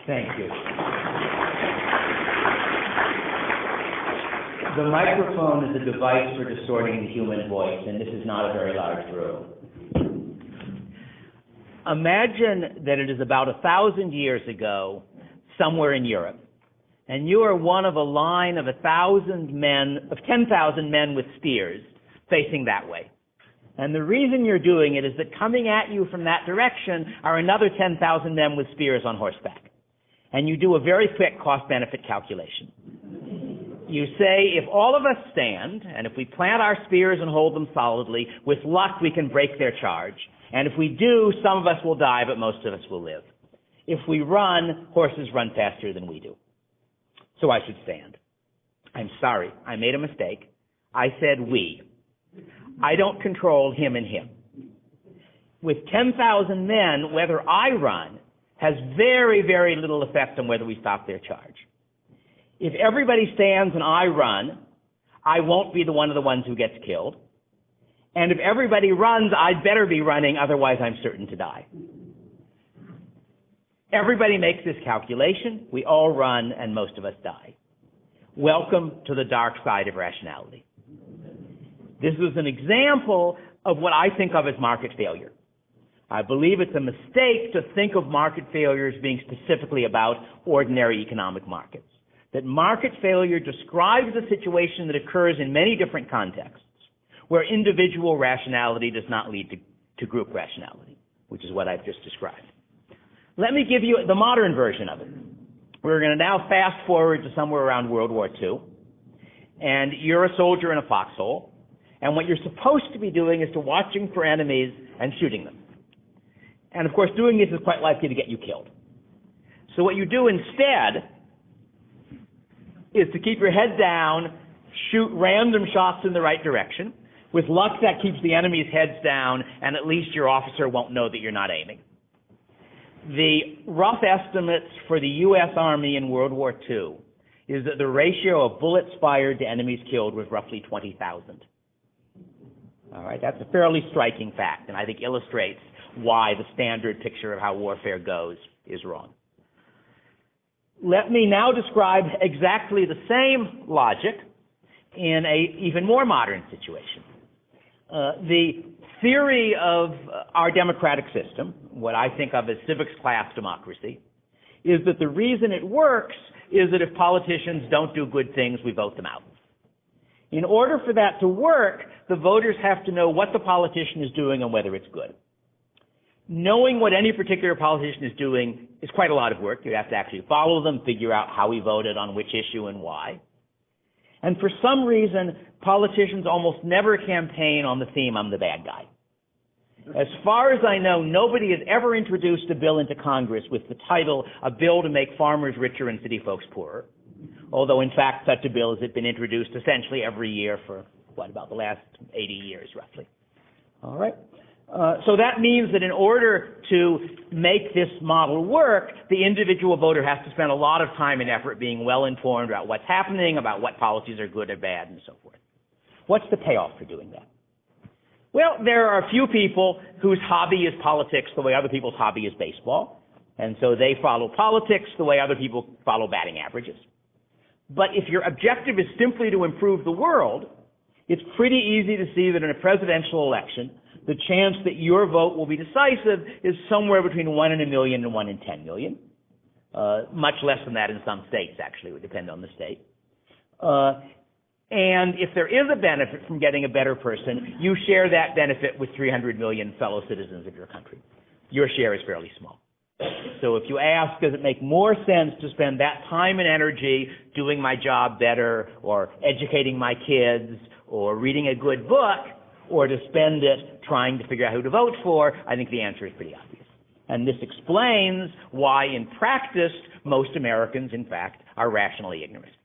Thank you. The microphone is a device for distorting the human voice, and this is not a very large room. Imagine that it is about 1,000 years ago, somewhere in Europe, and you are one of a line of 10,000 men with spears facing that way. And the reason you're doing it is that coming at you from that direction are another 10,000 men with spears on horseback. And you do a very quick cost-benefit calculation. You say, if all of us stand, and if we plant our spears and hold them solidly, with luck we can break their charge. And if we do, some of us will die, but most of us will live. If we run, horses run faster than we do. So I should stand. I'm sorry, I made a mistake. I said we. I don't control him and him. With 10,000 men, whether I run has very, very little effect on whether we stop their charge. If everybody stands and I run, I won't be one of the ones who gets killed. And if everybody runs, I'd better be running, otherwise I'm certain to die. Everybody makes this calculation. We all run, and most of us die. Welcome to the dark side of rationality. This is an example of what I think of as market failure. I believe it's a mistake to think of market failure as being specifically about ordinary economic markets. That market failure describes a situation that occurs in many different contexts, where individual rationality does not lead to group rationality, which is what I've just described. Let me give you the modern version of it. We're going to now fast forward to somewhere around World War II, and you're a soldier in a foxhole, and what you're supposed to be doing is to watching for enemies and shooting them. And of course, doing this is quite likely to get you killed. So what you do instead is to keep your head down, shoot random shots in the right direction. With luck, that keeps the enemy's heads down, and at least your officer won't know that you're not aiming. The rough estimates for the U.S. Army in World War II is that the ratio of bullets fired to enemies killed was roughly 20,000. All right, that's a fairly striking fact, and I think illustrates why the standard picture of how warfare goes is wrong. Let me now describe exactly the same logic in an even more modern situation. The theory of our democratic system, what I think of as civics class democracy, is that the reason it works is that if politicians don't do good things, we vote them out. In order for that to work, the voters have to know what the politician is doing and whether it's good. Knowing what any particular politician is doing is quite a lot of work. You have to actually follow them, figure out how he voted on which issue and why. And for some reason, politicians almost never campaign on the theme, I'm the bad guy. As far as I know, nobody has ever introduced a bill into Congress with the title, A Bill to Make Farmers Richer and City Folks Poorer. Although, in fact, such a bill has been introduced essentially every year for, about the last 80 years, roughly. All right? So that means that in order to make this model work, the individual voter has to spend a lot of time and effort being well informed about what's happening, about what policies are good or bad, and so forth. What's the payoff for doing that? Well, there are a few people whose hobby is politics the way other people's hobby is baseball, and so they follow politics the way other people follow batting averages. But if your objective is simply to improve the world, it's pretty easy to see that in a presidential election, the chance that your vote will be decisive is somewhere between 1 in a million and 1 in 10 million. Much less than that in some states, actually. It would depend on the state. And if there is a benefit from getting a better person, you share that benefit with 300 million fellow citizens of your country. Your share is fairly small. So if you ask, does it make more sense to spend that time and energy doing my job better, or educating my kids, or reading a good book, or to spend it trying to figure out who to vote for, I think the answer is pretty obvious. And this explains why, in practice, most Americans, in fact, are rationally ignorant.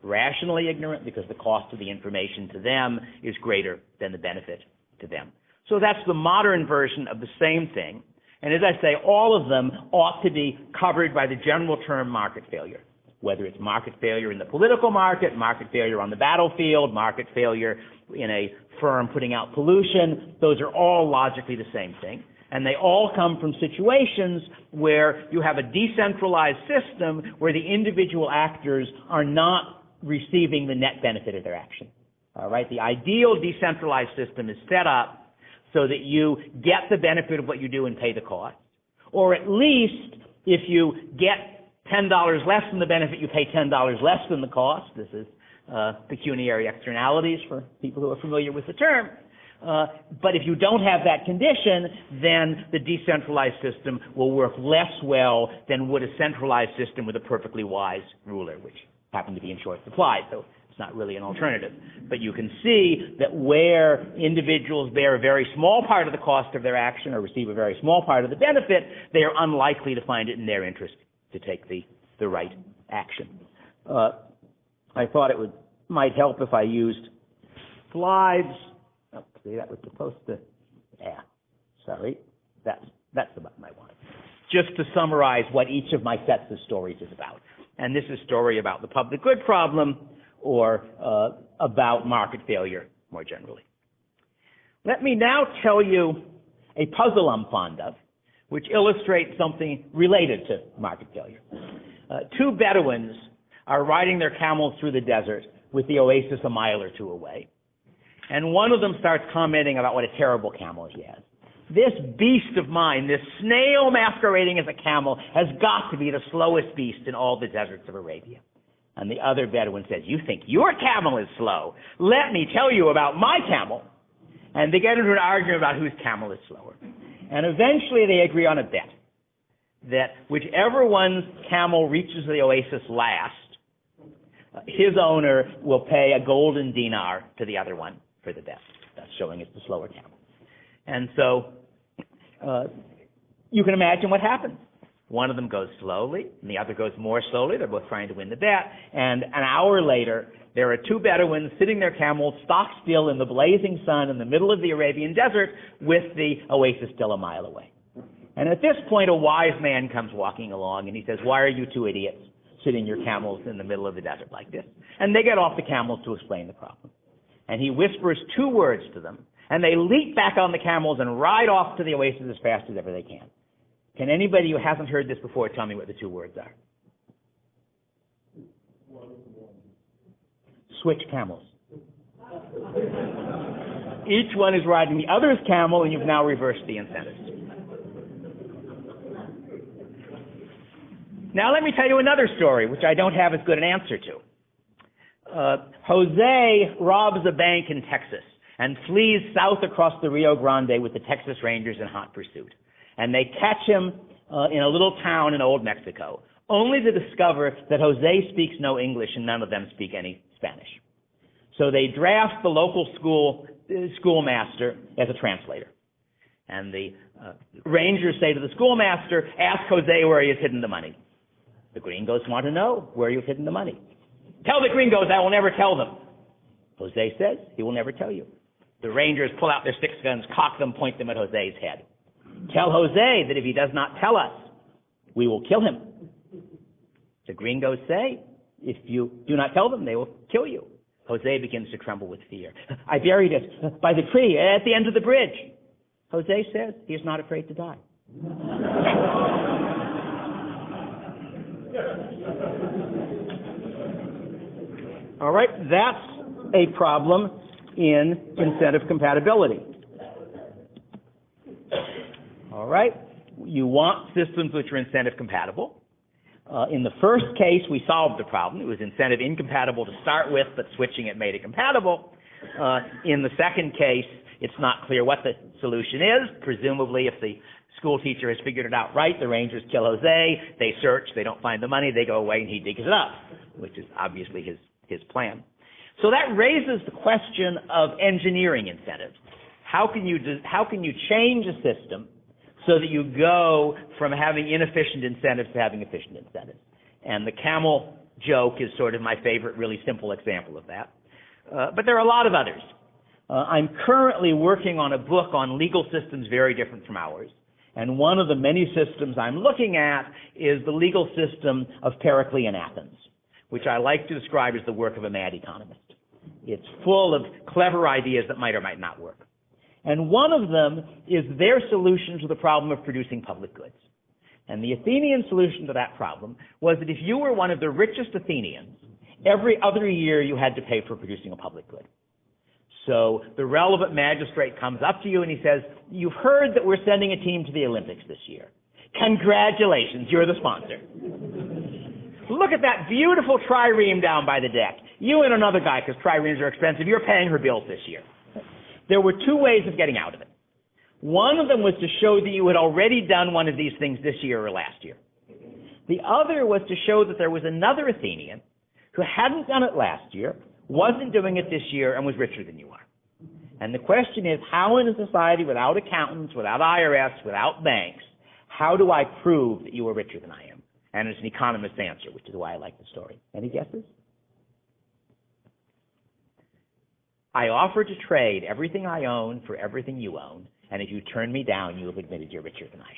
Rationally ignorant because the cost of the information to them is greater than the benefit to them. So that's the modern version of the same thing. And as I say, all of them ought to be covered by the general term market failure. Whether it's market failure in the political market failure on the battlefield, market failure in a firm putting out pollution, those are all logically the same thing. And they all come from situations where you have a decentralized system where the individual actors are not receiving the net benefit of their action. All right? The ideal decentralized system is set up so that you get the benefit of what you do and pay the cost. Or at least, if you get $10 less than the benefit, you pay $10 less than the cost. This is pecuniary externalities for people who are familiar with the term. But if you don't have that condition, then the decentralized system will work less well than would a centralized system with a perfectly wise ruler, which happen to be in short supply, so it's not really an alternative. But you can see that where individuals bear a very small part of the cost of their action or receive a very small part of the benefit, they are unlikely to find it in their interest to take the right action. I thought it might help if I used slides. Oh, see, that was supposed to, sorry. That's the button I wanted. Just to summarize what each of my sets of stories is about. And this is a story about the public good problem or about market failure more generally. Let me now tell you a puzzle I'm fond of, which illustrates something related to market failure. Two Bedouins are riding their camels through the desert with the oasis a mile or two away. And one of them starts commenting about what a terrible camel he has. This beast of mine, this snail masquerading as a camel, has got to be the slowest beast in all the deserts of Arabia. And the other Bedouin says, you think your camel is slow? Let me tell you about my camel. And they get into an argument about whose camel is slower. And eventually they agree on a bet that whichever one's camel reaches the oasis last, his owner will pay a golden dinar to the other one for the bet. That's showing it's the slower camel. And so you can imagine what happens. One of them goes slowly, and the other goes more slowly. They're both trying to win the bet. And an hour later, there are two Bedouins sitting their camels stock still in the blazing sun in the middle of the Arabian desert with the oasis still a mile away. And at this point, a wise man comes walking along, and he says, why are you two idiots sitting your camels in the middle of the desert like this? And they get off the camels to explain the problem. And he whispers two words to them, and they leap back on the camels and ride off to the oasis as fast as ever they can. Can anybody who hasn't heard this before tell me what the two words are? Switch camels. Each one is riding the other's camel, and you've now reversed the incentives. Now let me tell you another story, which I don't have as good an answer to. Jose robs a bank in Texas and flees south across the Rio Grande with the Texas Rangers in hot pursuit. And they catch him in a little town in Old Mexico, only to discover that Jose speaks no English and none of them speak any Spanish. So they draft the local schoolmaster as a translator. And the Rangers say to the schoolmaster, ask Jose where he has hidden the money. The Gringos want to know where you've hidden the money. Tell the Gringos I will never tell them. Jose says he will never tell you. The Rangers pull out their six guns, cock them, point them at Jose's head. Tell Jose that if he does not tell us, we will kill him. The Gringos say, if you do not tell them, they will kill you. Jose begins to tremble with fear. I buried it by the tree at the end of the bridge. Jose says he is not afraid to die. All right, that's a problem in incentive compatibility. All right, you want systems which are incentive compatible. In the first case, we solved the problem. It was incentive incompatible to start with, but switching it made it compatible. In the second case, it's not clear what the solution is. Presumably, if the school teacher has figured it out right, the Rangers kill Jose, they search, they don't find the money, they go away, and he digs it up, which is obviously his plan. So that raises the question of engineering incentives. How can you change a system so that you go from having inefficient incentives to having efficient incentives? And the camel joke is sort of my favorite, really simple example of that. But there are a lot of others. I'm currently working on a book on legal systems very different from ours. And one of the many systems I'm looking at is the legal system of Periclean Athens, which I like to describe as the work of a mad economist. It's full of clever ideas that might or might not work. And one of them is their solution to the problem of producing public goods. And the Athenian solution to that problem was that if you were one of the richest Athenians, every other year you had to pay for producing a public good. So the relevant magistrate comes up to you and he says, you've heard that we're sending a team to the Olympics this year. Congratulations, you're the sponsor. Look at that beautiful trireme down by the deck. You and another guy, because triremes are expensive, you're paying her bills this year. There were two ways of getting out of it. One of them was to show that you had already done one of these things this year or last year. The other was to show that there was another Athenian who hadn't done it last year, wasn't doing it this year, and was richer than you are. And the question is, how in a society without accountants, without IRS, without banks, how do I prove that you are richer than I am? And it's an economist's answer, which is why I like the story. Any guesses? I offer to trade everything I own for everything you own, and if you turn me down, you have admitted you're richer than I am.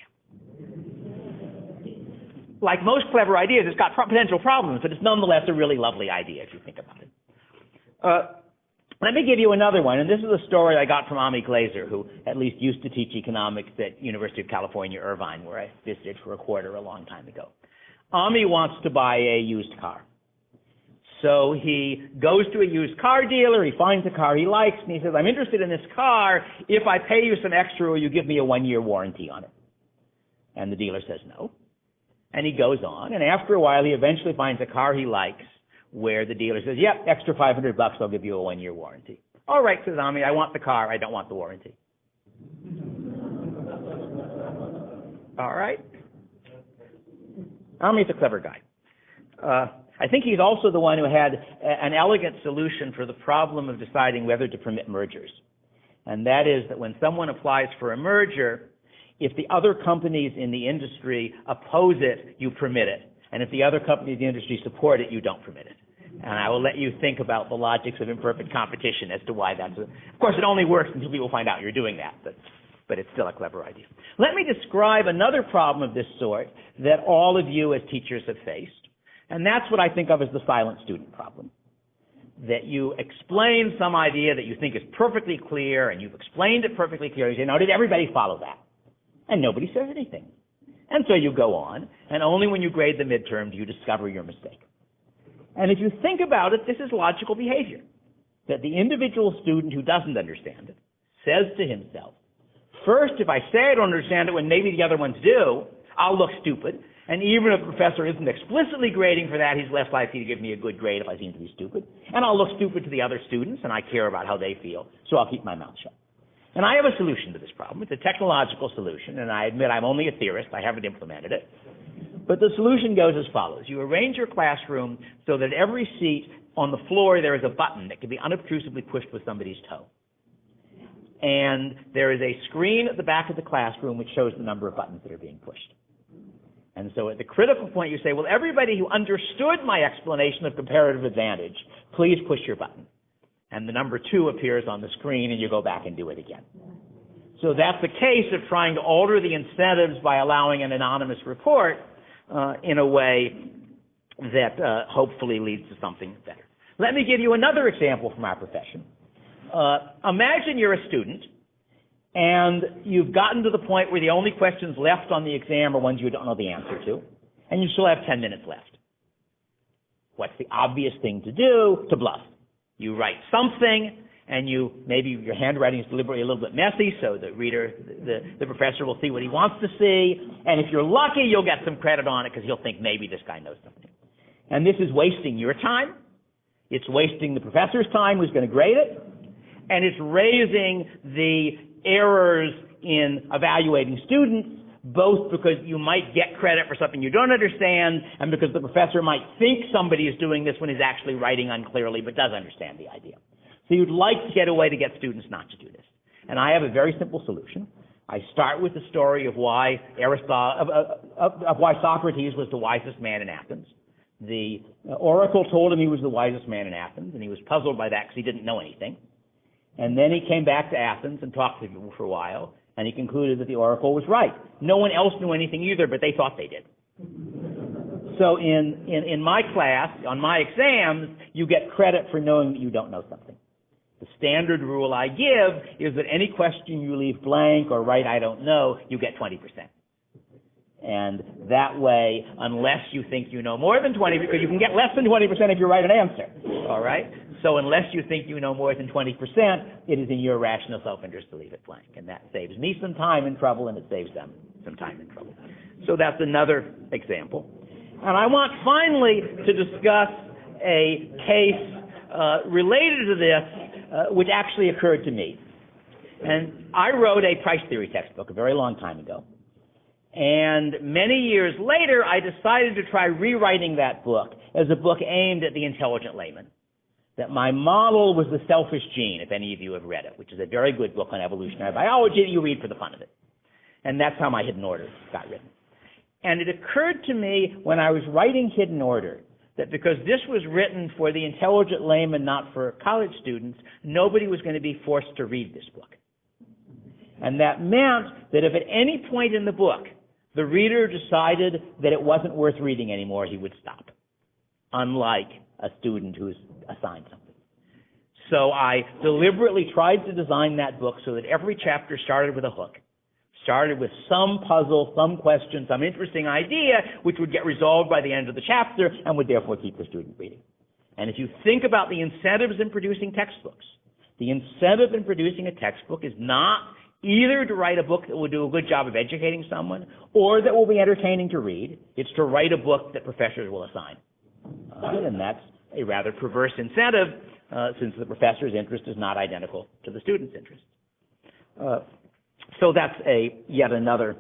Like most clever ideas, it's got potential problems, but it's nonetheless a really lovely idea if you think about it. Let me give you another one, and this is a story I got from Ari Glazer, who at least used to teach economics at University of California, Irvine, where I visited for a quarter a long time ago. Ami wants to buy a used car. So he goes to a used car dealer, he finds a car he likes, and he says, I'm interested in this car. If I pay you some extra, will you give me a 1-year warranty on it? And the dealer says no. And he goes on, and after a while, he eventually finds a car he likes, where the dealer says, yep, extra $500, I'll give you a 1-year warranty. All right, says Ami, I want the car, I don't want the warranty. All right. Ami's a clever guy. I think he's also the one who had an elegant solution for the problem of deciding whether to permit mergers. And that is that when someone applies for a merger, if the other companies in the industry oppose it, you permit it. And if the other companies in the industry support it, you don't permit it. And I will let you think about the logics of imperfect competition as to why that's... Of course, it only works until people find out you're doing that, but it's still a clever idea. Let me describe another problem of this sort that all of you as teachers have faced. And that's what I think of as the silent student problem. That you explain some idea that you think is perfectly clear, and you've explained it perfectly clear. You say, now, did everybody follow that? And nobody says anything. And so you go on, and only when you grade the midterm do you discover your mistake. And if you think about it, this is logical behavior. That the individual student who doesn't understand it says to himself, first, if I say I don't understand it when maybe the other ones do, I'll look stupid. And even if the professor isn't explicitly grading for that, he's less likely to give me a good grade if I seem to be stupid. And I'll look stupid to the other students, and I care about how they feel, so I'll keep my mouth shut. And I have a solution to this problem. It's a technological solution, and I admit I'm only a theorist. I haven't implemented it. But the solution goes as follows. You arrange your classroom so that every seat on the floor there is a button that can be unobtrusively pushed with somebody's toe. And there is a screen at the back of the classroom which shows the number of buttons that are being pushed. And so at the critical point you say, well, everybody who understood my explanation of comparative advantage, please push your button. And the number 2 appears on the screen, and you go back and do it again. So that's the case of trying to alter the incentives by allowing an anonymous report in a way that hopefully leads to something better. Let me give you another example from our profession. Imagine you're a student, and you've gotten to the point where the only questions left on the exam are ones you don't know the answer to, and you still have 10 minutes left. What's the obvious thing to do? To bluff. You write something, and maybe your handwriting is deliberately a little bit messy, so the reader, the professor will see what he wants to see, and if you're lucky, you'll get some credit on it because he'll think maybe this guy knows something. And this is wasting your time. It's wasting the professor's time who's going to grade it, and it's raising the errors in evaluating students, both because you might get credit for something you don't understand and because the professor might think somebody is doing this when he's actually writing unclearly but does understand the idea. So you'd like to get a way to get students not to do this. And I have a very simple solution. I start with the story of why Socrates was the wisest man in Athens. The oracle told him he was the wisest man in Athens, and he was puzzled by that because he didn't know anything. And then he came back to Athens and talked to people for a while, and he concluded that the oracle was right. No one else knew anything either, but they thought they did. So in my class, on my exams, you get credit for knowing that you don't know something. The standard rule I give is that any question you leave blank or write I don't know, you get 20%. And that way, unless you think you know more than 20, because you can get less than 20% if you write an answer, all right? So unless you think you know more than 20%, it is in your rational self-interest to leave it blank. And that saves me some time and trouble, and it saves them some time and trouble. So that's another example. And I want finally to discuss a case related to this, which actually occurred to me. And I wrote a price theory textbook a very long time ago. And many years later, I decided to try rewriting that book as a book aimed at the intelligent layman. That my model was The Selfish Gene, if any of you have read it, which is a very good book on evolutionary biology that you read for the fun of it. And that's how my Hidden Order got written. And it occurred to me when I was writing Hidden Order that because this was written for the intelligent layman, not for college students, nobody was going to be forced to read this book. And that meant that if at any point in the book the reader decided that it wasn't worth reading anymore, he would stop, unlike a student who's assigned something. So I deliberately tried to design that book so that every chapter started with a hook, started with some puzzle, some question, some interesting idea, which would get resolved by the end of the chapter and would therefore keep the student reading. And if you think about the incentives in producing textbooks, the incentive in producing a textbook is not either to write a book that will do a good job of educating someone or that will be entertaining to read. It's to write a book that professors will assign. And that's a rather perverse incentive since the professor's interest is not identical to the student's interest. So that's yet another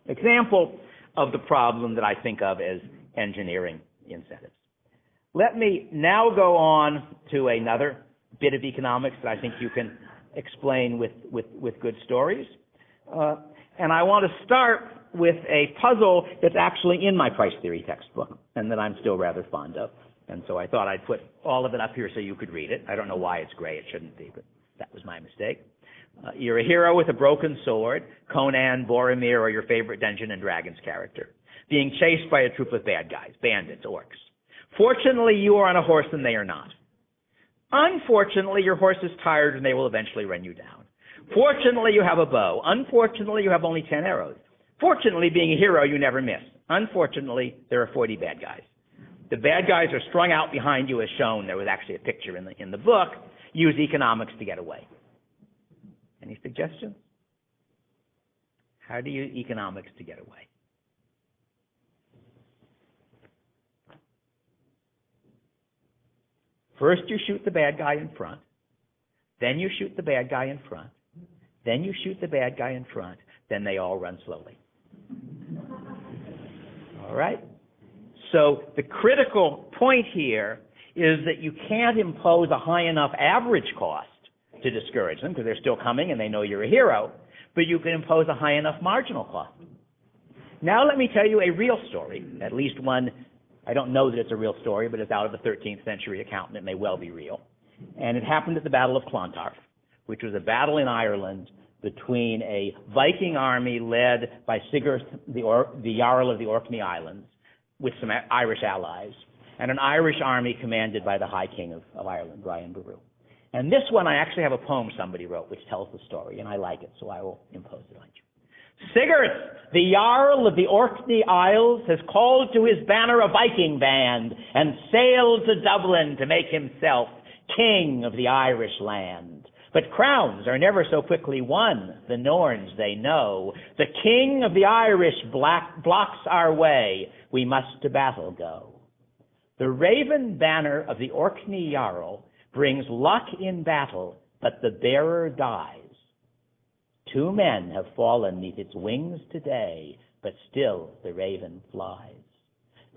example of the problem that I think of as engineering incentives. Let me now go on to another bit of economics that I think you can explain with good stories. And I want to start with a puzzle that's actually in my price theory textbook and that I'm still rather fond of. And so I thought I'd put all of it up here so you could read it. I don't know why it's gray. It shouldn't be, but that was my mistake. You're a hero with a broken sword, Conan, Boromir, or your favorite Dungeons & Dragons character, being chased by a troop of bad guys, bandits, orcs. Fortunately, you are on a horse and they are not. Unfortunately, your horse is tired and they will eventually run you down. Fortunately, you have a bow. Unfortunately, you have only 10 arrows. Fortunately, being a hero, you never miss. Unfortunately, there are 40 bad guys. The bad guys are strung out behind you as shown. There was actually a picture in the book. Use economics to get away. Any suggestions? How do you use economics to get away? First, you shoot the bad guy in front. Then you shoot the bad guy in front. Then you shoot the bad guy in front. Then they all run slowly. All right? So the critical point here is that you can't impose a high enough average cost to discourage them because they're still coming and they know you're a hero, but you can impose a high enough marginal cost. Now let me tell you a real story, at least one. I don't know that it's a real story, but it's out of the 13th century account, and it may well be real. And it happened at the Battle of Clontarf, which was a battle in Ireland between a Viking army led by Sigurd, the Jarl of the Orkney Islands, with some Irish allies, and an Irish army commanded by the High King of Ireland, Brian Boru. And this one, I actually have a poem somebody wrote which tells the story, and I like it, so I will impose it on you. Sigurd, the Jarl of the Orkney Isles, has called to his banner a Viking band and sailed to Dublin to make himself king of the Irish land. But crowns are never so quickly won, the Norns they know. The king of the Irish blocks our way, we must to battle go. The raven banner of the Orkney Jarl brings luck in battle, but the bearer dies. 2 men have fallen 'neath its wings today, but still the raven flies.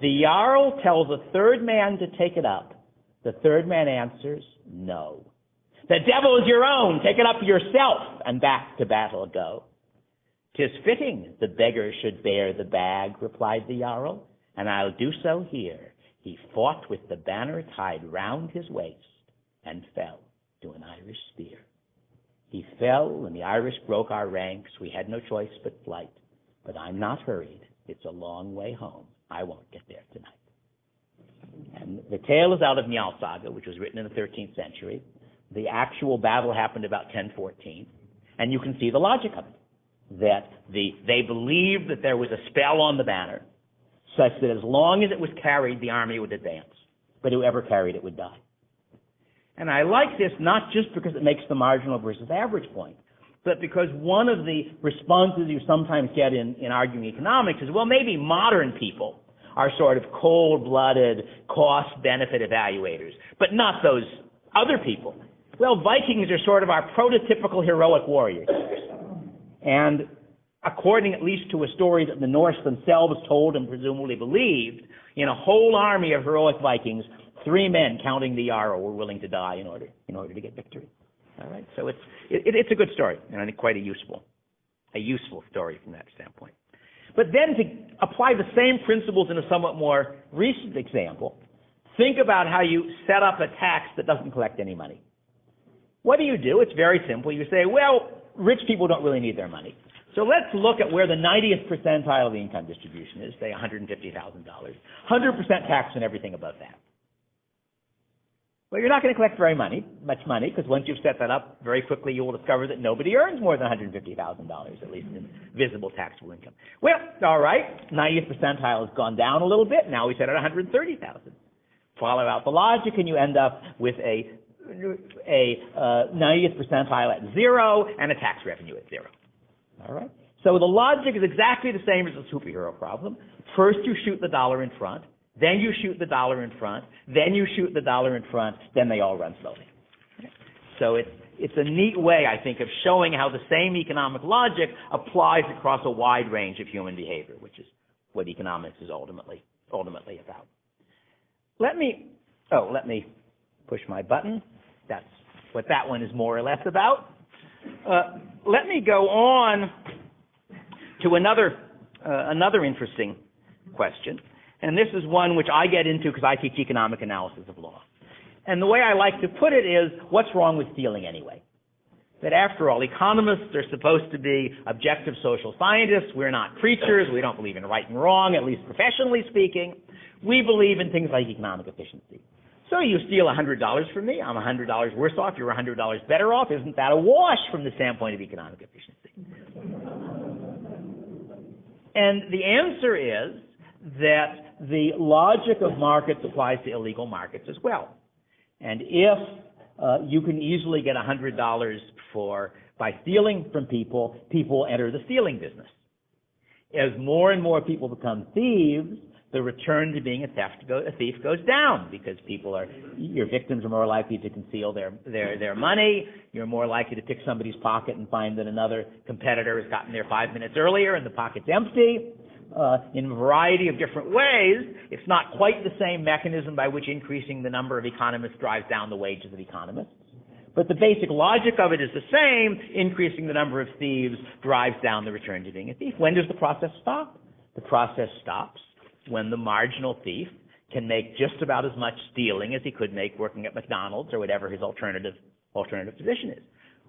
The Jarl tells a 3rd man to take it up. The 3rd man answers, no. The devil is your own, take it up yourself, and back to battle go. 'Tis fitting the beggar should bear the bag, replied the Jarl, and I'll do so here. He fought with the banner tied round his waist and fell to an Irish spear. He fell, and the Irish broke our ranks. We had no choice but flight. But I'm not hurried. It's a long way home. I won't get there tonight. And the tale is out of Njál Saga, which was written in the 13th century The actual battle happened about 1014, and you can see the logic of it, that they believed that there was a spell on the banner such that as long as it was carried, the army would advance, but whoever carried it would die. And I like this not just because it makes the marginal versus average point, but because one of the responses you sometimes get in arguing economics is, well, maybe modern people are sort of cold-blooded cost-benefit evaluators, but not those other people. Well, Vikings are sort of our prototypical heroic warriors. And according at least to a story that the Norse themselves told and presumably believed, in a whole army of heroic Vikings, 3 men, counting the youre, were willing to die in order to get victory. All right, so it's a good story, and I think quite a useful story from that standpoint. But then to apply the same principles in a somewhat more recent example, think about how you set up a tax that doesn't collect any money. What do? It's very simple. You say, well, rich people don't really need their money. So let's look at where the 90th percentile of the income distribution is, say $150,000. 100% tax on everything above that. Well, you're not going to collect very much money, because once you've set that up, very quickly you will discover that nobody earns more than $150,000, at least in visible taxable income. Well, all right, 90th percentile has gone down a little bit. Now we set it at $130,000. Follow out the logic, and you end up with a 90th percentile at 0 and a tax revenue at 0. All right. So the logic is exactly the same as the superhero problem. First, you shoot the dollar in front. Then you shoot the dollar in front, then you shoot the dollar in front, then they all run slowly. So it's a neat way, I think, of showing how the same economic logic applies across a wide range of human behavior, which is what economics is ultimately about. Let me push my button. That's what that one is more or less about. Let me go on to another interesting question. And this is one which I get into because I teach economic analysis of law. And the way I like to put it is, what's wrong with stealing anyway? That after all, economists are supposed to be objective social scientists. We're not preachers. We don't believe in right and wrong, at least professionally speaking. We believe in things like economic efficiency. So you steal $100 from me, I'm $100 worse off, you're $100 better off. Isn't that a wash from the standpoint of economic efficiency? And the answer is that the logic of markets applies to illegal markets as well. And if you can easily get $100 by stealing from people, people enter the stealing business. As more and more people become thieves, the return to being a thief goes down, because your victims are more likely to conceal their money. You're more likely to pick somebody's pocket and find that another competitor has gotten there 5 minutes earlier and the pocket's empty. In a variety of different ways. It's not quite the same mechanism by which increasing the number of economists drives down the wages of economists. But the basic logic of it is the same. Increasing the number of thieves drives down the return to being a thief. When does the process stop? The process stops when the marginal thief can make just about as much stealing as he could make working at McDonald's or whatever his alternative position is.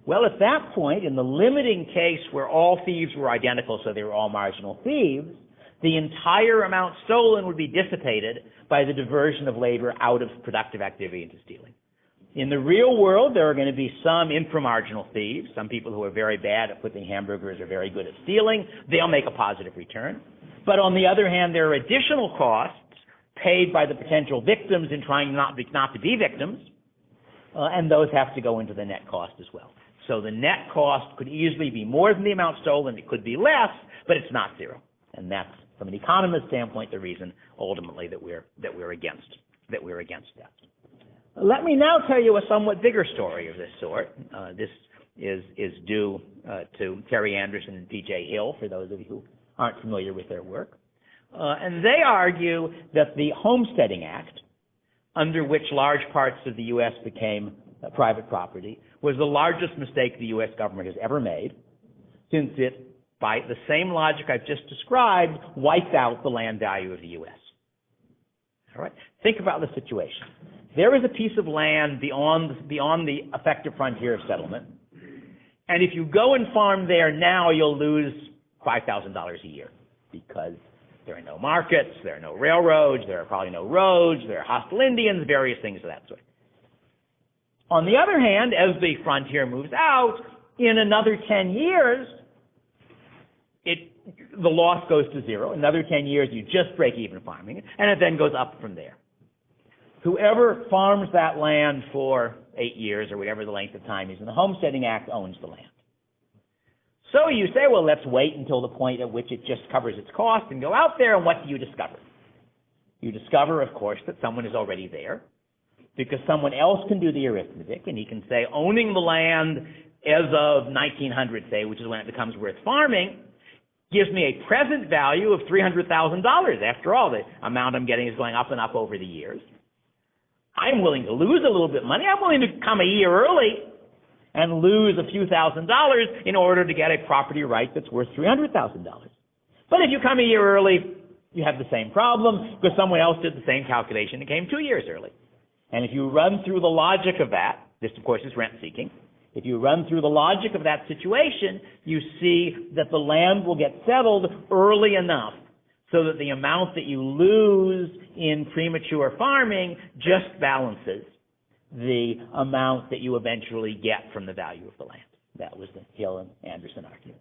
Well, at that point, in the limiting case where all thieves were identical, so they were all marginal thieves, the entire amount stolen would be dissipated by the diversion of labor out of productive activity into stealing. In the real world, there are going to be some inframarginal thieves, some people who are very bad at flipping hamburgers or very good at stealing. They'll make a positive return. But on the other hand, there are additional costs paid by the potential victims in trying not to be victims, and those have to go into the net cost as well. So the net cost could easily be more than the amount stolen. It could be less, but it's not zero. And that's, from an economist standpoint, the reason ultimately that we're against that. Let me now tell you a somewhat bigger story of this sort. This is due to Terry Anderson and P.J. Hill, for those of you who aren't familiar with their work. And they argue that the Homesteading Act, under which large parts of the U.S. became private property, was the largest mistake the U.S. government has ever made, since it, by the same logic I've just described, wiped out the land value of the U.S. All right? Think about the situation. There is a piece of land beyond the effective frontier of settlement, and if you go and farm there now, you'll lose $5,000 a year, because there are no markets, there are no railroads, there are probably no roads, there are hostile Indians, various things of that sort. On the other hand, as the frontier moves out, in another 10 years, the loss goes to zero. Another 10 years, you just break even farming it, and it then goes up from there. Whoever farms that land for 8 years or whatever the length of time is in the Homesteading Act owns the land. So you say, well, let's wait until the point at which it just covers its cost and go out there, and what do you discover? You discover, of course, that someone is already there, because someone else can do the arithmetic, and he can say, owning the land as of 1900, say, which is when it becomes worth farming, gives me a present value of $300,000. After all, the amount I'm getting is going up and up over the years. I'm willing to lose a little bit of money. I'm willing to come a year early and lose a few $1,000s in order to get a property right that's worth $300,000. But if you come a year early, you have the same problem because someone else did the same calculation and came 2 years early. And if you run through the logic of that, this of course is rent seeking, if you run through the logic of that situation, you see that the land will get settled early enough so that the amount that you lose in premature farming just balances the amount that you eventually get from the value of the land. That was the Hill and Anderson argument.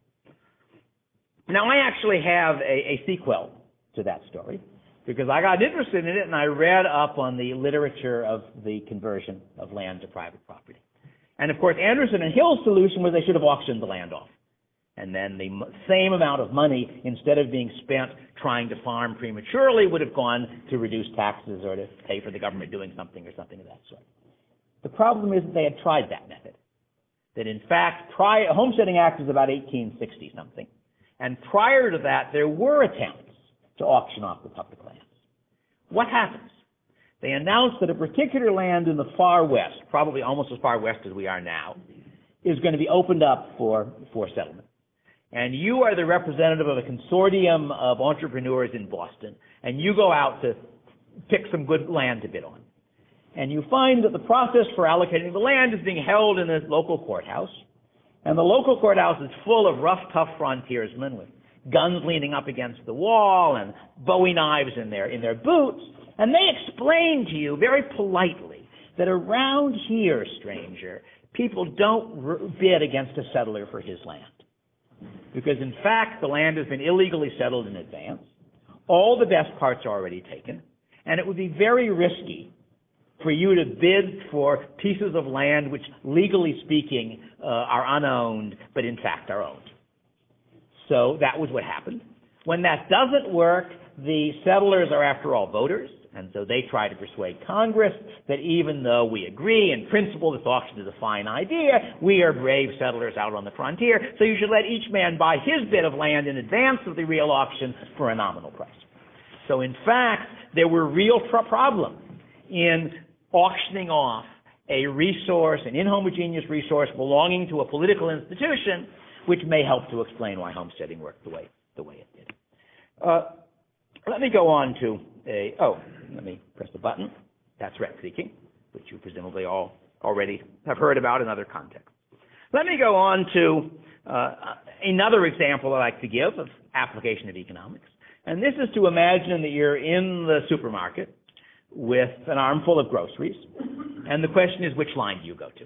Now, I actually have a sequel to that story because I got interested in it and I read up on the literature of the conversion of land to private property. And, of course, Anderson and Hill's solution was they should have auctioned the land off. And then the same amount of money, instead of being spent trying to farm prematurely, would have gone to reduce taxes or to pay for the government doing something or something of that sort. The problem is that they had tried that method. That, in fact, Homesteading Act was about 1860-something. And prior to that, there were attempts to auction off the public lands. What happens? They announced that a particular land in the far west, probably almost as far west as we are now, is going to be opened up for settlement. And you are the representative of a consortium of entrepreneurs in Boston, and you go out to pick some good land to bid on. And you find that the process for allocating the land is being held in a local courthouse, and the local courthouse is full of rough, tough frontiersmen with guns leaning up against the wall and Bowie knives in their boots, and they explain to you very politely that around here, stranger, people don't bid against a settler for his land. Because, in fact, the land has been illegally settled in advance. All the best parts are already taken. And it would be very risky for you to bid for pieces of land which, legally speaking, are unowned, but in fact are owned. So that was what happened. When that doesn't work, the settlers are, after all, voters. And so they try to persuade Congress that even though we agree in principle this auction is a fine idea, we are brave settlers out on the frontier, so you should let each man buy his bit of land in advance of the real auction for a nominal price. So in fact, there were real problems in auctioning off a resource, an inhomogeneous resource belonging to a political institution, which may help to explain why homesteading worked the way it did. Let me go on to let me press the button. That's rent seeking, which you presumably all already have heard about in other contexts. Let me go on to another example I like to give of application of economics. And this is to imagine that you're in the supermarket with an armful of groceries, and the question is, which line do you go to?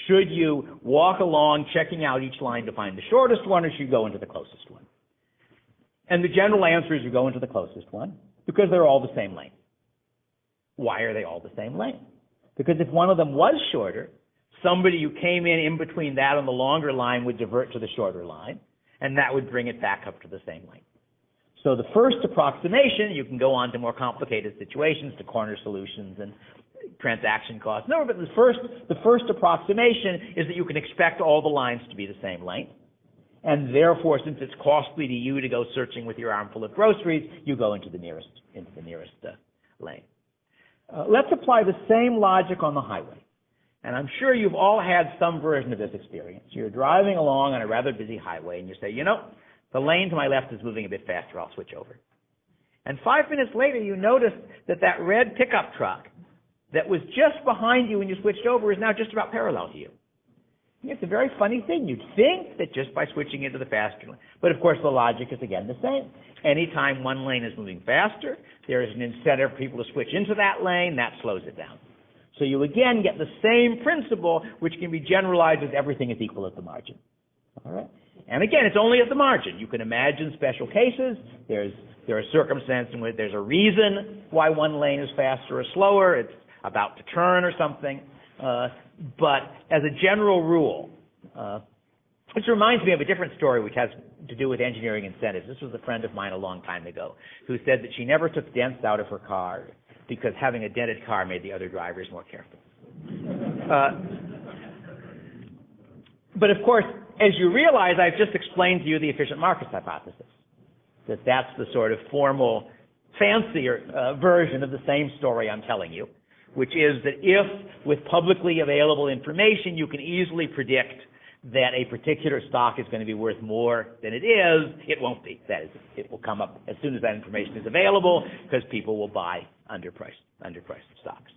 Should you walk along checking out each line to find the shortest one, or should you go into the closest one? And the general answer is you go into the closest one, because they're all the same length. Why are they all the same length? Because if one of them was shorter, somebody who came in between that and the longer line would divert to the shorter line, and that would bring it back up to the same length. So the first approximation, you can go on to more complicated situations, to corner solutions and transaction costs. No, but the first approximation is that you can expect all the lines to be the same length. And therefore, since it's costly to you to go searching with your armful of groceries, you go into the nearest lane. Let's apply the same logic on the highway. And I'm sure you've all had some version of this experience. You're driving along on a rather busy highway, and you say, the lane to my left is moving a bit faster, I'll switch over. And 5 minutes later, you notice that red pickup truck that was just behind you when you switched over is now just about parallel to you. It's a very funny thing. You'd think that just by switching into the faster lane. But, of course, the logic is, again, the same. Anytime one lane is moving faster, there is an incentive for people to switch into that lane. That slows it down. So you again get the same principle, which can be generalized as everything is equal at the margin. All right? And again, it's only at the margin. You can imagine special cases. There are circumstances in which there's a reason why one lane is faster or slower. It's about to turn or something. But as a general rule, which reminds me of a different story which has to do with engineering incentives. This was a friend of mine a long time ago who said that she never took dents out of her car because having a dented car made the other drivers more careful. But of course, as you realize, I've just explained to you the efficient markets hypothesis. That's the sort of formal, fancier version of the same story I'm telling you, which is that if, with publicly available information, you can easily predict that a particular stock is going to be worth more than it is, it won't be. That is, it will come up as soon as that information is available because people will buy underpriced stocks.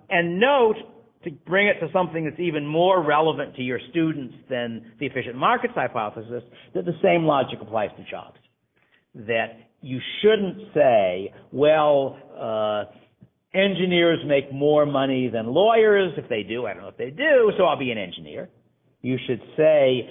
And note, to bring it to something that's even more relevant to your students than the efficient markets hypothesis, that the same logic applies to jobs. That you shouldn't say, well, engineers make more money than lawyers. If they do, I don't know if they do, so I'll be an engineer. You should say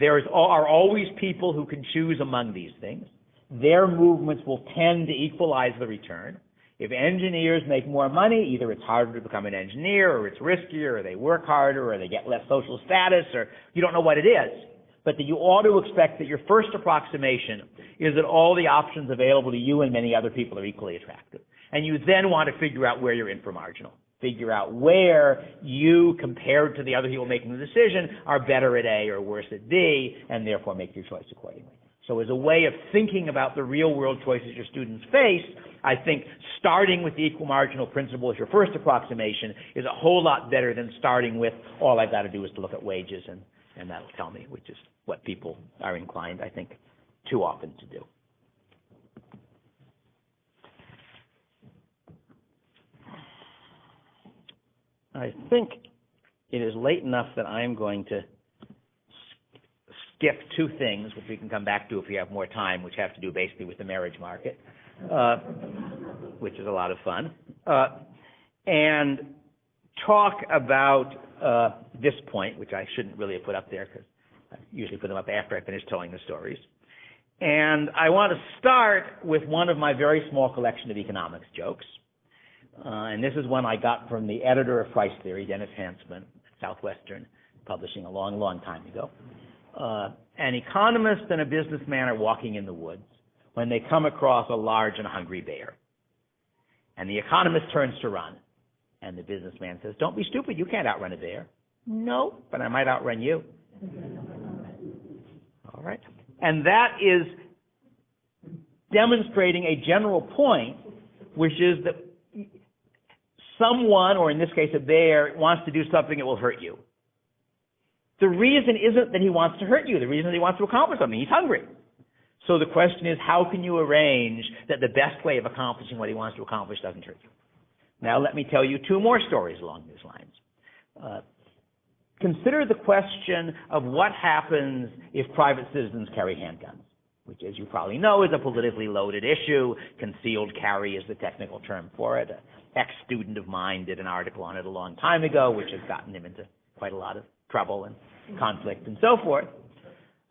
there are always people who can choose among these things. Their movements will tend to equalize the return. If engineers make more money, either it's harder to become an engineer, or it's riskier, or they work harder, or they get less social status, or you don't know what it is. But that you ought to expect that your first approximation is that all the options available to you and many other people are equally attractive. And you then want to figure out where you're inframarginal. Figure out where you, compared to the other people making the decision, are better at A or worse at B, and therefore make your choice accordingly. So as a way of thinking about the real-world choices your students face, I think starting with the equal marginal principle as your first approximation is a whole lot better than starting with all I've got to do is to look at wages and that'll tell me, which is what people are inclined, I think, too often to do. I think it is late enough that I'm going to skip two things, which we can come back to if we have more time, which have to do basically with the marriage market, which is a lot of fun, and talk about this point, which I shouldn't really have put up there because I usually put them up after I finish telling the stories. And I want to start with one of my very small collection of economics jokes. And this is one I got from the editor of Price Theory, Dennis Hansman, Southwestern Publishing, a long, long time ago. An economist and a businessman are walking in the woods when they come across a large and hungry bear. And the economist turns to run. And the businessman says, "Don't be stupid, you can't outrun a bear." "No, but I might outrun you." All right. And that is demonstrating a general point, which is that someone, or in this case a bear, wants to do something that will hurt you. The reason isn't that he wants to hurt you. The reason is he wants to accomplish something. He's hungry. So the question is, how can you arrange that the best way of accomplishing what he wants to accomplish doesn't hurt you? Now let me tell you two more stories along these lines. Consider the question of what happens if private citizens carry handguns, which, as you probably know, is a politically loaded issue. Concealed carry is the technical term for it. An ex-student of mine did an article on it a long time ago, which has gotten him into quite a lot of trouble and conflict and so forth.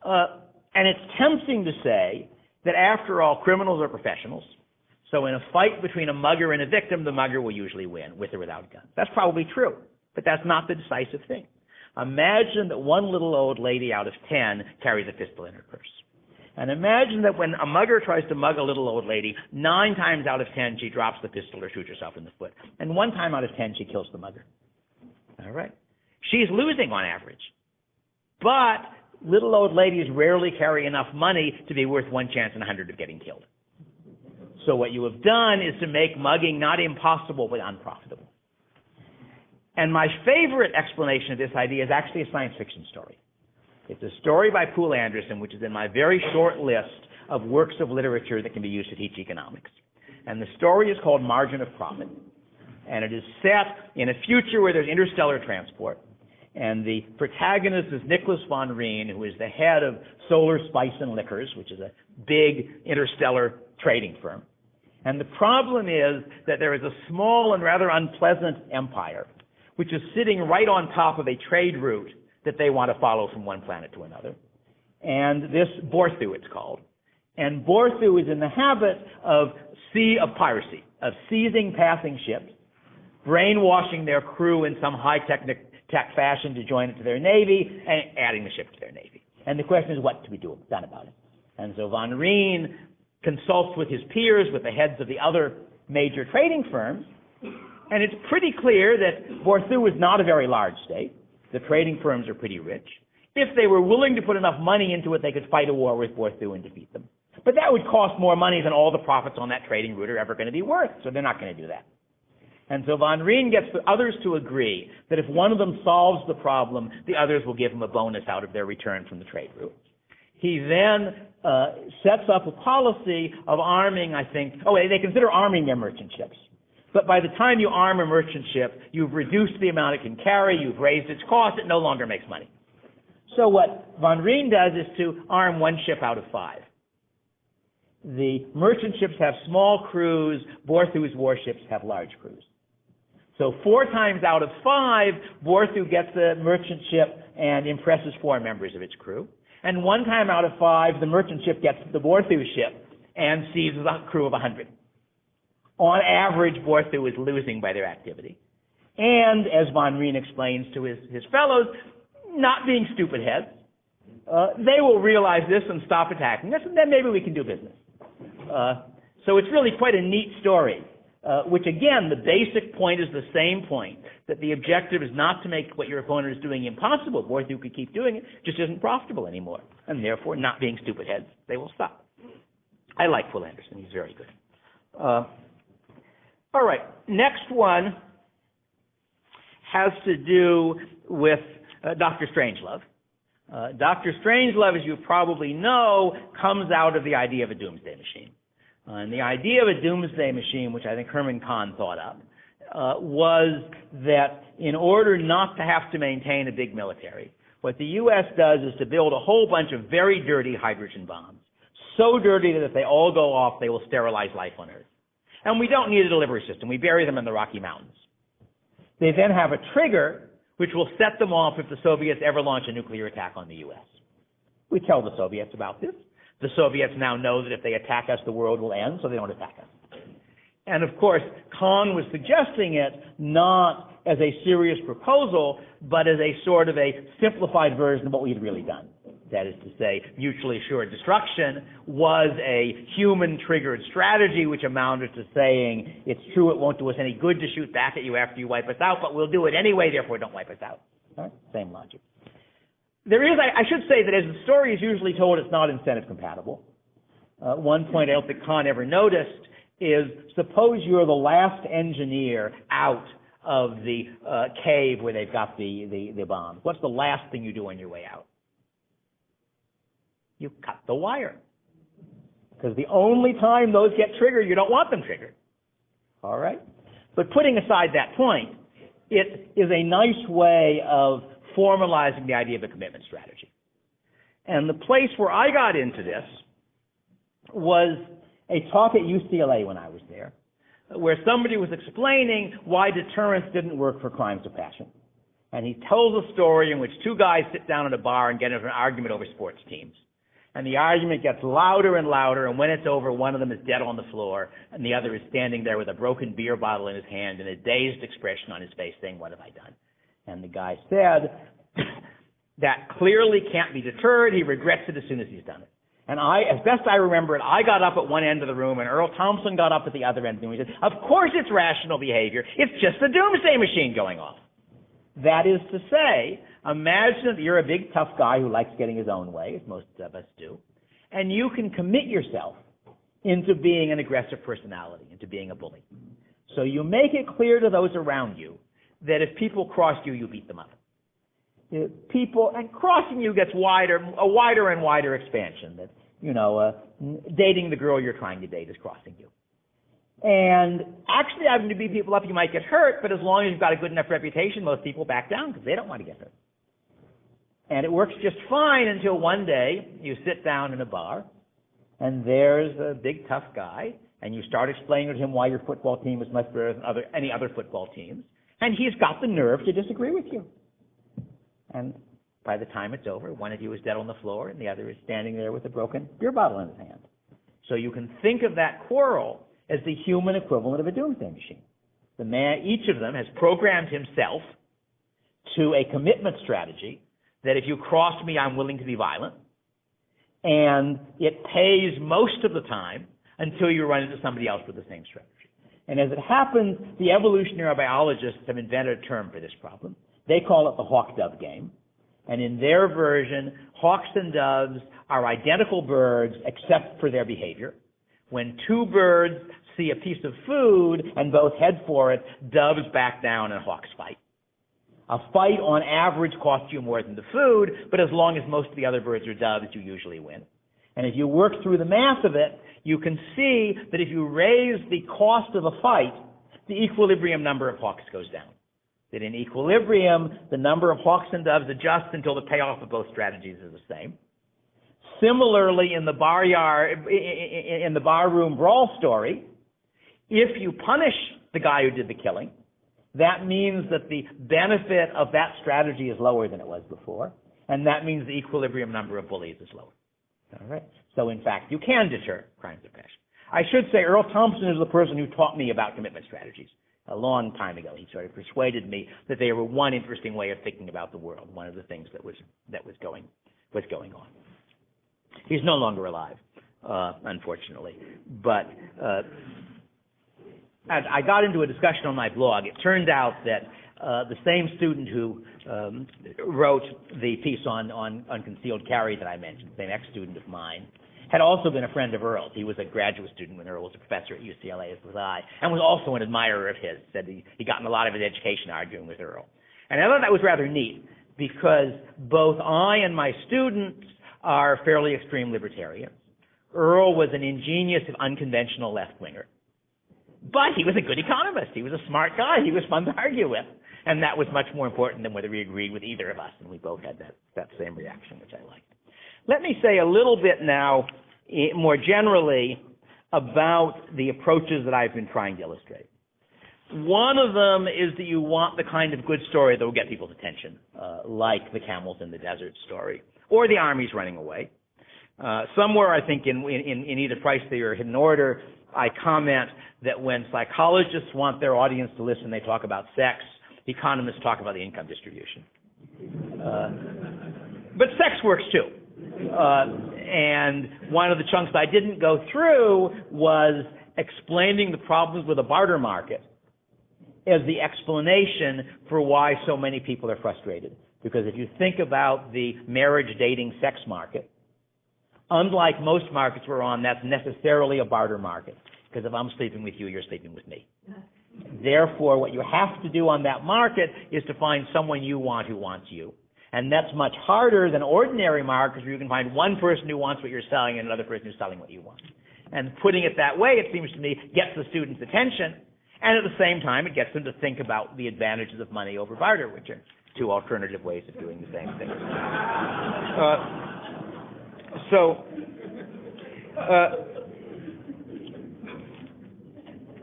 And it's tempting to say that, after all, criminals are professionals. So in a fight between a mugger and a victim, the mugger will usually win, with or without guns. That's probably true, but that's not the decisive thing. Imagine that one little old lady out of 10 carries a pistol in her purse. And imagine that when a mugger tries to mug a little old lady, 9 times out of 10 she drops the pistol or shoots herself in the foot. And 1 time out of 10 she kills the mugger. All right? She's losing on average. But little old ladies rarely carry enough money to be worth 1 chance in 100 of getting killed. So what you have done is to make mugging not impossible, but unprofitable. And my favorite explanation of this idea is actually a science fiction story. It's a story by Poul Anderson, which is in my very short list of works of literature that can be used to teach economics. And the story is called Margin of Profit. And it is set in a future where there's interstellar transport. And the protagonist is Nicholas von Rijn, who is the head of Solar Spice and Liquors, which is a big interstellar trading firm. And the problem is that there is a small and rather unpleasant empire which is sitting right on top of a trade route that they want to follow from one planet to another. And this Borthu, it's called. And Borthu is in the habit of piracy, of seizing passing ships, brainwashing their crew in some high-tech fashion to join it to their navy, and adding the ship to their navy. And the question is, what to be done about it? And so von Rijn consults with his peers, with the heads of the other major trading firms, and it's pretty clear that Borthu is not a very large state. The trading firms are pretty rich. If they were willing to put enough money into it, they could fight a war with Borthu and defeat them. But that would cost more money than all the profits on that trading route are ever going to be worth, so they're not going to do that. And so von Rijn gets the others to agree that if one of them solves the problem, the others will give him a bonus out of their return from the trade route. He then sets up a policy of arming, they consider arming their merchant ships. But by the time you arm a merchant ship, you've reduced the amount it can carry, you've raised its cost, it no longer makes money. So what von Rijn does is to arm one ship out of 5. The merchant ships have small crews, Borthu's warships have large crews. So 4 times out of 5, Borthu gets the merchant ship and impresses 4 members of its crew. And 1 time out of 5, the merchant ship gets the Borthu ship and seizes a crew of 100. On average, Borthu is losing by their activity. And, as von Rijn explains to his fellows, not being stupid heads, they will realize this and stop attacking us, and then maybe we can do business. So it's really quite a neat story, which, again, the basic point is the same point, that the objective is not to make what your opponent is doing impossible. Borthu could keep doing it, just isn't profitable anymore, and therefore, not being stupid heads, they will stop. I like Will Anderson. He's very good. All right, next one has to do with Dr. Strangelove. Dr. Strangelove, as you probably know, comes out of the idea of a doomsday machine. And the idea of a doomsday machine, which I think Herman Kahn thought up, was that in order not to have to maintain a big military, what the U.S. does is to build a whole bunch of very dirty hydrogen bombs, so dirty that if they all go off, they will sterilize life on Earth. And we don't need a delivery system. We bury them in the Rocky Mountains. They then have a trigger which will set them off if the Soviets ever launch a nuclear attack on the U.S. We tell the Soviets about this. The Soviets now know that if they attack us, the world will end, so they don't attack us. And of course, Kahn was suggesting it not as a serious proposal, but as a sort of a simplified version of what we'd really done. That is to say, mutually assured destruction was a human-triggered strategy which amounted to saying, it's true it won't do us any good to shoot back at you after you wipe us out, but we'll do it anyway, therefore don't wipe us out. All right? Same logic. There is, I should say that as the story is usually told, it's not incentive compatible. One point I don't think Kahn ever noticed is, suppose you're the last engineer out of the cave where they've got the bombs. What's the last thing you do on your way out? You cut the wire. Because the only time those get triggered, you don't want them triggered. All right? But putting aside that point, it is a nice way of formalizing the idea of a commitment strategy. And the place where I got into this was a talk at UCLA when I was there, where somebody was explaining why deterrence didn't work for crimes of passion. And he tells a story in which 2 guys sit down at a bar and get into an argument over sports teams. And the argument gets louder and louder, and when it's over, one of them is dead on the floor, and the other is standing there with a broken beer bottle in his hand and a dazed expression on his face saying, what have I done? And the guy said, that clearly can't be deterred. He regrets it as soon as he's done it. And as best I remember it, I got up at one end of the room, and Earl Thompson got up at the other end of the room. He said, of course it's rational behavior. It's just the doomsday machine going off. That is to say, imagine that you're a big, tough guy who likes getting his own way, as most of us do, and you can commit yourself into being an aggressive personality, into being a bully. So you make it clear to those around you that if people cross you, you beat them up. And crossing you gets a wider and wider expansion. That, dating the girl you're trying to date is crossing you. And actually having to beat people up, you might get hurt, but as long as you've got a good enough reputation, most people back down because they don't want to get hurt. And it works just fine until one day you sit down in a bar, and there's a big, tough guy, and you start explaining to him why your football team is much better than any other football teams, and he's got the nerve to disagree with you. And by the time it's over, one of you is dead on the floor, and the other is standing there with a broken beer bottle in his hand. So you can think of that quarrel as the human equivalent of a doomsday machine. Each of them has programmed himself to a commitment strategy that if you cross me, I'm willing to be violent, and it pays most of the time until you run into somebody else with the same strategy. And as it happens, the evolutionary biologists have invented a term for this problem. They call it the hawk-dove game. And in their version, hawks and doves are identical birds except for their behavior. When two birds see a piece of food and both head for it, doves back down and hawks fight. A fight on average costs you more than the food, but as long as most of the other birds are doves, you usually win. And if you work through the math of it, you can see that if you raise the cost of a fight, the equilibrium number of hawks goes down. That in equilibrium, the number of hawks and doves adjusts until the payoff of both strategies is the same. Similarly, in the barroom brawl story, if you punish the guy who did the killing, that means that the benefit of that strategy is lower than it was before, and that means the equilibrium number of bullies is lower. All right. So, in fact, you can deter crimes of passion. I should say Earl Thompson is the person who taught me about commitment strategies a long time ago. He sort of persuaded me that they were one interesting way of thinking about the world, one of the things that was going on. He's no longer alive, unfortunately. But as I got into a discussion on my blog, it turned out that the same student who wrote the piece on concealed carry that I mentioned, the same ex-student of mine, had also been a friend of Earl's. He was a graduate student when Earl was a professor at UCLA, as was I, and was also an admirer of his. Said he gotten a lot of his education arguing with Earl. And I thought that was rather neat, because both I and my students are fairly extreme libertarians. Earl was an ingenious and unconventional left-winger. But he was a good economist. He was a smart guy. He was fun to argue with. And that was much more important than whether we agreed with either of us. And we both had that same reaction, which I liked. Let me say a little bit now, more generally, about the approaches that I've been trying to illustrate. One of them is that you want the kind of good story that will get people's attention, like the camels in the desert story, or the armies running away. Somewhere, I think, in either Price Theory or Hidden Order, I comment that when psychologists want their audience to listen, they talk about sex. Economists talk about the income distribution. But sex works too. And one of the chunks I didn't go through was explaining the problems with the barter market as the explanation for why so many people are frustrated. Because if you think about the marriage, dating, sex market, unlike most markets we're on, that's necessarily a barter market. Because if I'm sleeping with you, you're sleeping with me. Therefore, what you have to do on that market is to find someone you want who wants you. And that's much harder than ordinary markets where you can find one person who wants what you're selling and another person who's selling what you want. And putting it that way, it seems to me, gets the student's attention. And at the same time, it gets them to think about the advantages of money over barter, which are two alternative ways of doing the same thing.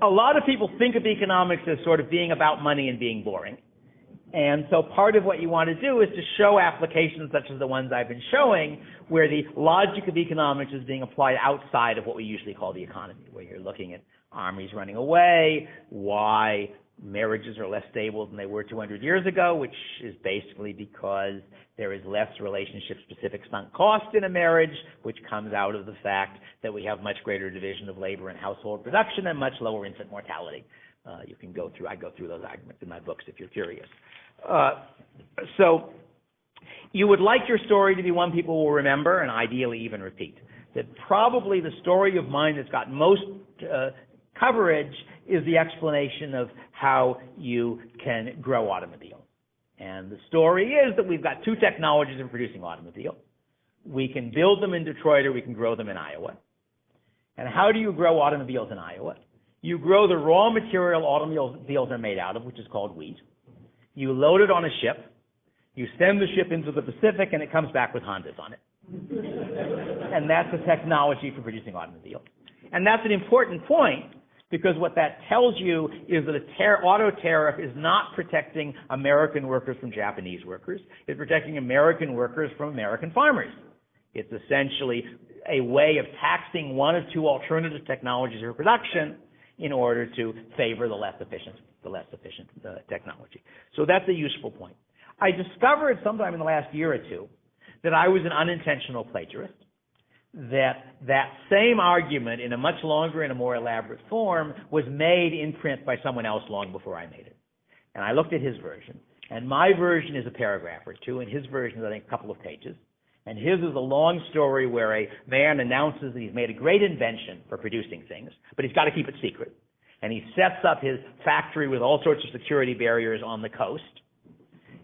A lot of people think of economics as sort of being about money and being boring. And so part of what you want to do is to show applications such as the ones I've been showing, where the logic of economics is being applied outside of what we usually call the economy, where you're looking at armies running away, why marriages are less stable than they were 200 years ago, which is basically because there is less relationship-specific sunk cost in a marriage, which comes out of the fact that we have much greater division of labor and household production and much lower infant mortality. I go through those arguments in my books if you're curious. So you would like your story to be one people will remember and ideally even repeat. That probably the story of mine that's got most coverage is the explanation of how you can grow automobiles. And the story is that we've got two technologies in producing automobiles. We can build them in Detroit or we can grow them in Iowa. And how do you grow automobiles in Iowa? You grow the raw material automobiles are made out of, which is called wheat. You load it on a ship. You send the ship into the Pacific, and it comes back with Hondas on it. And that's the technology for producing automobiles. And that's an important point, because what that tells you is that auto tariff is not protecting American workers from Japanese workers. It's protecting American workers from American farmers. It's essentially a way of taxing one of two alternative technologies for production in order to favor the less efficient technology. So that's a useful point. I discovered sometime in the last year or two that I was an unintentional plagiarist, that same argument in a much longer and a more elaborate form was made in print by someone else long before I made it. And I looked at his version, and my version is a paragraph or two, and his version is, I think, a couple of pages. And his is a long story where a man announces that he's made a great invention for producing things, but he's got to keep it secret. And he sets up his factory with all sorts of security barriers on the coast,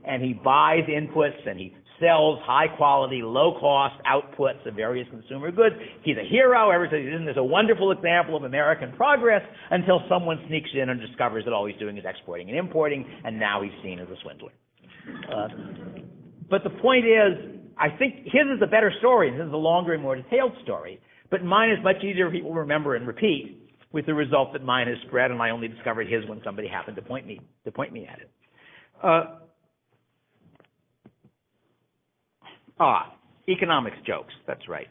and he buys inputs, and he sells high-quality, low-cost outputs of various consumer goods. He's a hero. Everybody says this is a wonderful example of American progress, until someone sneaks in and discovers that all he's doing is exporting and importing, and now he's seen as a swindler. But the point is, I think his is a better story, and his is a longer and more detailed story, but mine is much easier for people to remember and repeat, with the result that mine has spread, and I only discovered his when somebody happened to point me at it. Economics jokes, that's right.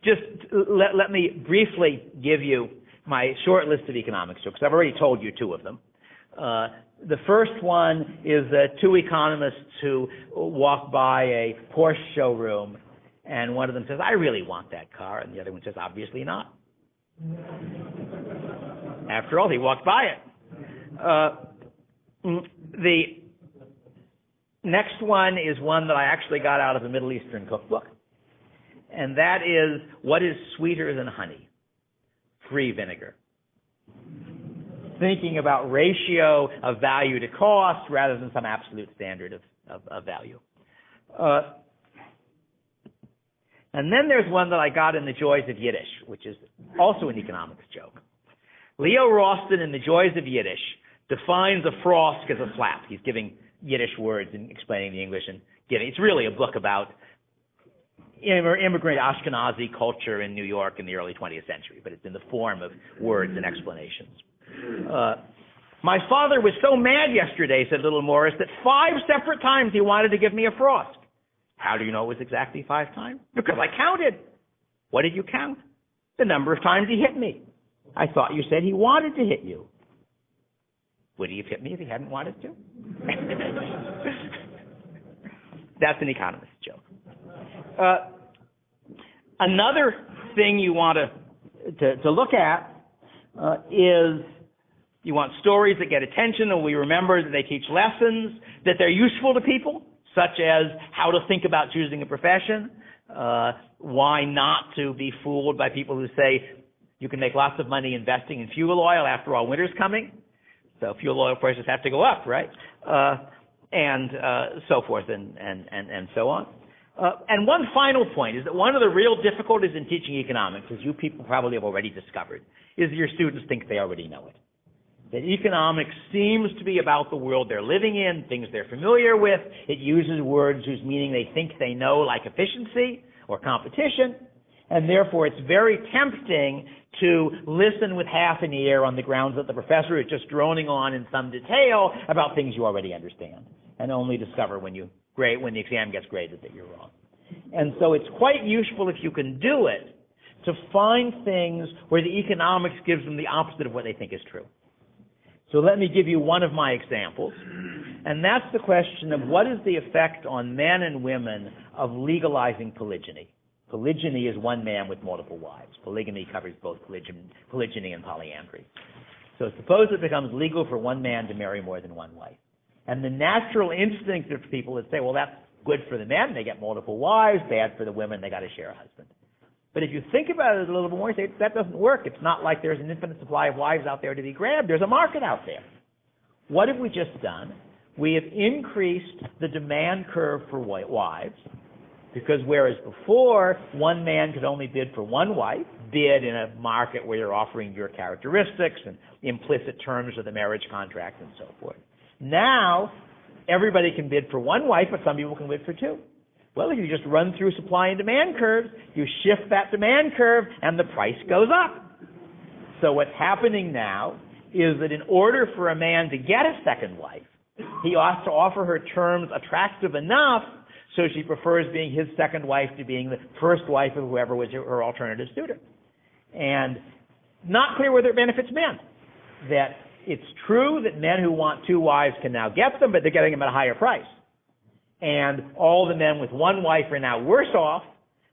Just let me briefly give you my short list of economics jokes. I've already told you two of them. The first one is two economists who walk by a Porsche showroom, and one of them says, "I really want that car," and the other one says, "Obviously not." After all, he walked by it. The next one is one that I actually got out of a Middle Eastern cookbook, and that is, what is sweeter than honey? Free vinegar. Thinking about ratio of value to cost rather than some absolute standard of value. And then there's one that I got in The Joys of Yiddish, which is also an economics joke. Leo Ralston in The Joys of Yiddish defines a frosk as a slap. He's giving Yiddish words and explaining the English and giving. It's really a book about immigrant Ashkenazi culture in New York in the early 20th century, but it's in the form of words and explanations. My father was so mad yesterday, said little Morris, that 5 separate times he wanted to give me a frost. How do you know it was exactly 5 times? Because I counted. What did you count? The number of times he hit me. I thought you said he wanted to hit you. Would he have hit me if he hadn't wanted to? That's an economist joke. Another thing you want to look at is you want stories that get attention, and we remember that they teach lessons, that they're useful to people, such as how to think about choosing a profession, why not to be fooled by people who say you can make lots of money investing in fuel oil. After all, winter's coming, so fuel oil prices have to go up, right? And so forth and so on. And one final point is that one of the real difficulties in teaching economics, as you people probably have already discovered, is your students think they already know it. That economics seems to be about the world they're living in, things they're familiar with. It uses words whose meaning they think they know, like efficiency or competition, and therefore it's very tempting to listen with half an ear on the grounds that the professor is just droning on in some detail about things you already understand, and only discover when the exam gets graded that you're wrong. And so it's quite useful, if you can do it, to find things where the economics gives them the opposite of what they think is true. So let me give you one of my examples, and that's the question of what is the effect on men and women of legalizing polygyny. Polygyny is one man with multiple wives. Polygamy covers both polygyny and polyandry. So suppose it becomes legal for one man to marry more than one wife. And the natural instinct of people is say, well, that's good for the men, they get multiple wives, bad for the women, they got to share a husband. But if you think about it a little bit more, you say, that doesn't work. It's not like there's an infinite supply of wives out there to be grabbed. There's a market out there. What have we just done? We have increased the demand curve for wives, because whereas before one man could only bid for one wife, bid in a market where you're offering your characteristics and implicit terms of the marriage contract and so forth. Now, everybody can bid for one wife, but some people can bid for 2. Well, if you just run through supply and demand curves, you shift that demand curve and the price goes up. So what's happening now is that in order for a man to get a second wife, he ought to offer her terms attractive enough so she prefers being his second wife to being the first wife of whoever was her alternative suitor. And not clear whether it benefits men. That it's true that men who want two wives can now get them, but they're getting them at a higher price. And all the men with one wife are now worse off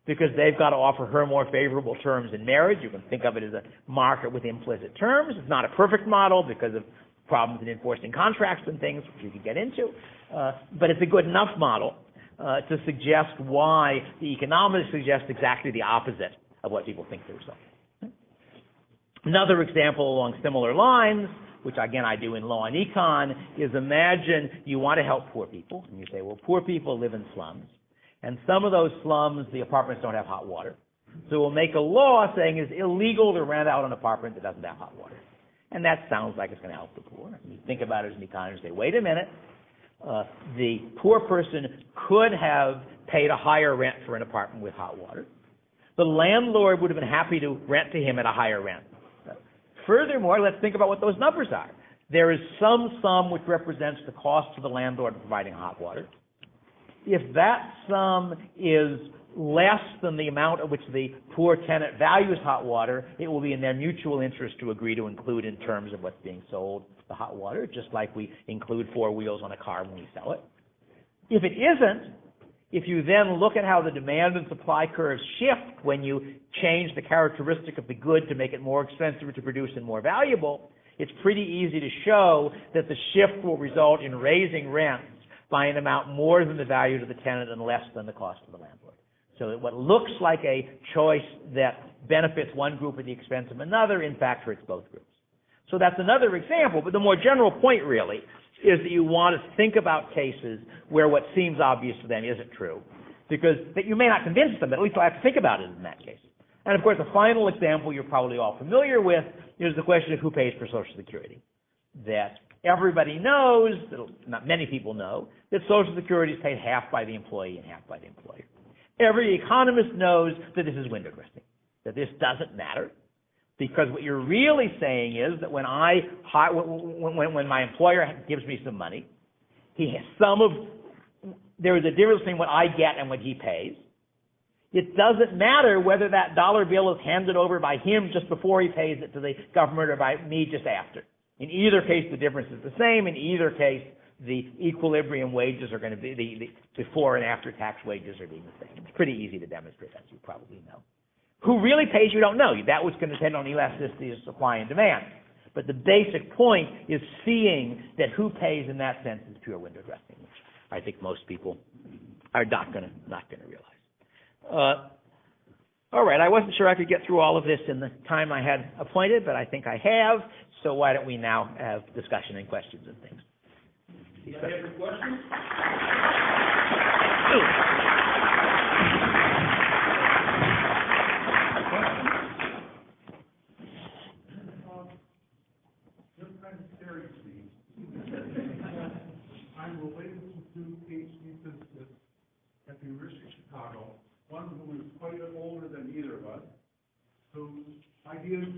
because they've got to offer her more favorable terms in marriage. You can think of it as a market with implicit terms. It's not a perfect model because of problems in enforcing contracts and things, which you could get into. But it's a good enough model to suggest why the economics suggest exactly the opposite of what people think the result is. Another example along similar lines, which again I do in law and econ, is imagine you want to help poor people. And you say, well, poor people live in slums. And some of those slums, the apartments don't have hot water. So we'll make a law saying it's illegal to rent out an apartment that doesn't have hot water. And that sounds like it's going to help the poor. And you think about it as an economist, say, wait a minute. The poor person could have paid a higher rent for an apartment with hot water. The landlord would have been happy to rent to him at a higher rent. Furthermore, let's think about what those numbers are. There is some sum which represents the cost to the landlord of providing hot water. If that sum is less than the amount at which the poor tenant values hot water, it will be in their mutual interest to agree to include in terms of what's being sold the hot water, just like we include four wheels on a car when we sell it. If it isn't, if you then look at how the demand and supply curves shift when you change the characteristic of the good to make it more expensive to produce and more valuable, it's pretty easy to show that the shift will result in raising rents by an amount more than the value to the tenant and less than the cost to the landlord. So that what looks like a choice that benefits one group at the expense of another, in fact, hurts both groups. So that's another example, but the more general point really is that you want to think about cases where what seems obvious to them isn't true, because that you may not convince them, but at least they'll have to think about it in that case. And of course, the final example you're probably all familiar with is the question of who pays for Social Security. That everybody knows, not many people know, that Social Security is paid half by the employee and half by the employer. Every economist knows that this is window dressing, that this doesn't matter, because what you're really saying is that when my employer gives me some money, there is a difference between what I get and what he pays. It doesn't matter whether that dollar bill is handed over by him just before he pays it to the government or by me just after. In either case, the difference is the same. In either case, the equilibrium wages are going to be, the before and after tax wages are being the same. It's pretty easy to demonstrate, as you probably know. Who really pays, you don't know. That was going to depend on elasticity of supply and demand. But the basic point is seeing that who pays in that sense is pure window dressing, which I think most people are not going to realize. All right, I wasn't sure I could get through all of this in the time I had appointed, but I think I have. So why don't we now have discussion and questions and things. Anybody have any questions? This kind of scares me. I'm related to two PhD physicists at the University of Chicago, one who is quite a bit older than either of us, whose ideas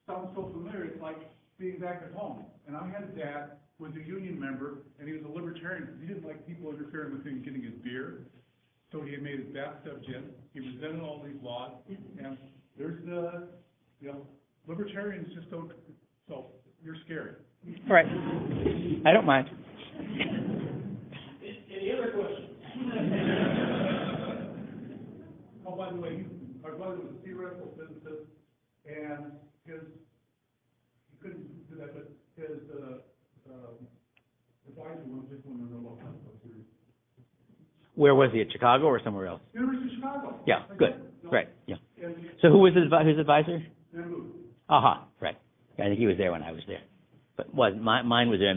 sound so familiar, it's like being back at home. And I had a dad who was a union member, and he was a libertarian because he didn't like people interfering with him getting his beer. So he had made his bathtub gin. He resented all these laws, and there's libertarians just don't, so you're scary. All right. I don't mind. Any other questions? Oh, by the way, our brother was a theoretical physicist, and he couldn't do that, but his advisor was just one of the local series. Where was he, at Chicago or somewhere else? University of Chicago. Yeah, good. Right, yeah. So who was his advisor? Aha, right. I think he was there when I was there. But mine was there.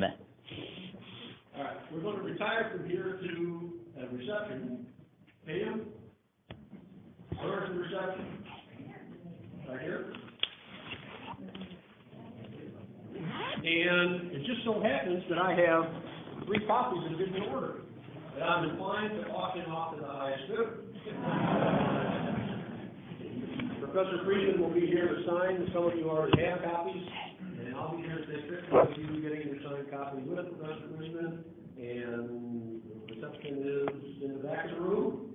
All right, we're going to retire from here to a reception. Pam? Where's the reception? Right here. And it just so happens that I have 3 copies that have been ordered. but I'm inclined to auction off to the highest bidder. Professor Friedman will be here to sign. Some of you already have copies, and I'll be here to take pictures of you getting your signed copy with Professor Friedman. And the reception is in the back of the room.